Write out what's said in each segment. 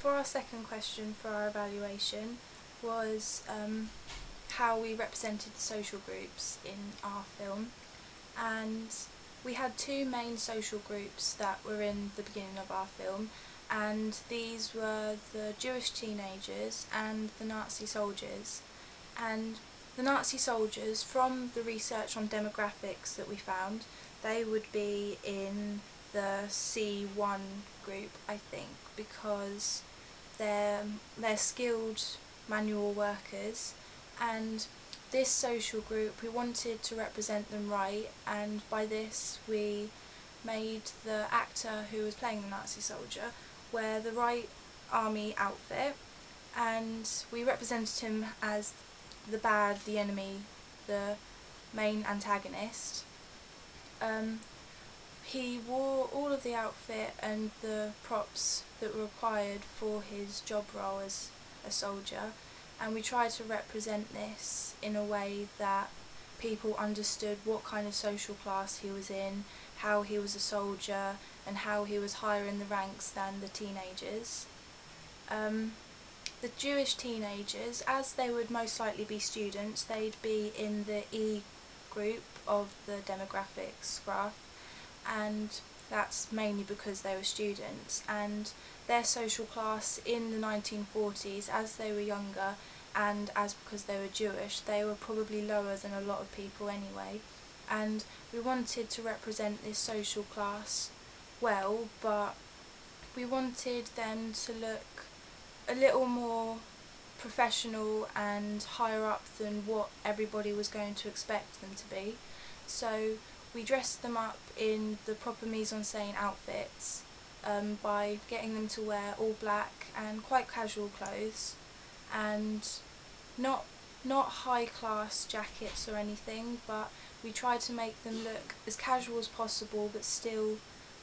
for our second question for our evaluation was how we represented the social groups in our film, and we had two main social groups that were in the beginning of our film, and these were the Jewish teenagers and the Nazi soldiers. And the Nazi soldiers, from the research on demographics that we found, they would be in the C1 group, I think, because they're skilled manual workers, and this social group, we wanted to represent them right, and by this we made the actor who was playing the Nazi soldier wear the right army outfit, and we represented him as the enemy, the main antagonist. He wore all of the outfit and the props that were required for his job role as a soldier, and we tried to represent this in a way that people understood what kind of social class he was in, how he was a soldier, and how he was higher in the ranks than the teenagers. The Jewish teenagers, as they would most likely be students, they'd be in the E group of the demographics graph, and that's mainly because they were students, and their social class in the 1940s, as they were younger and as because they were Jewish, they were probably lower than a lot of people anyway, and we wanted to represent this social class well, but we wanted them to look a little more professional and higher up than what everybody was going to expect them to be. So we dressed them up in the proper mise-en-scène outfits by getting them to wear all black and quite casual clothes, and not high class jackets or anything, but we tried to make them look as casual as possible but still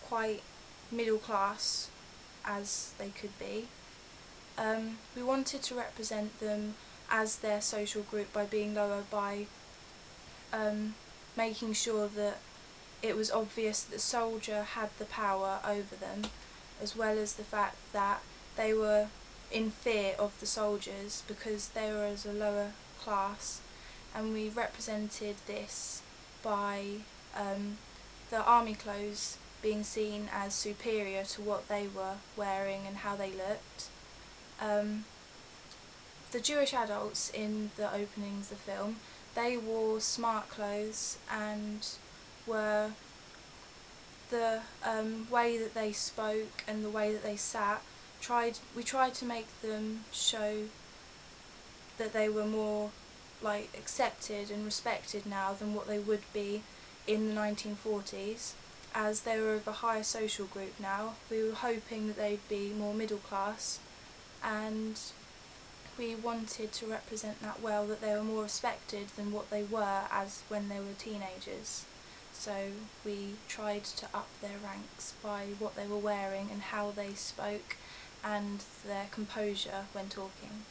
quite middle class as they could be. We wanted to represent them as their social group by being lower, by making sure that it was obvious that the soldier had the power over them, as well as the fact that they were in fear of the soldiers because they were as a lower class, and we represented this by the army clothes being seen as superior to what they were wearing and how they looked. The Jewish adults in the openings of the film, they wore smart clothes, and were the way that they spoke and the way that they sat, we tried to make them show that they were more like accepted and respected now than what they would be in the 1940s, as they were of a higher social group now. We were hoping that they'd be more middle class, and we wanted to represent that well, that they were more respected than what they were as when they were teenagers. So we tried to up their ranks by what they were wearing and how they spoke and their composure when talking.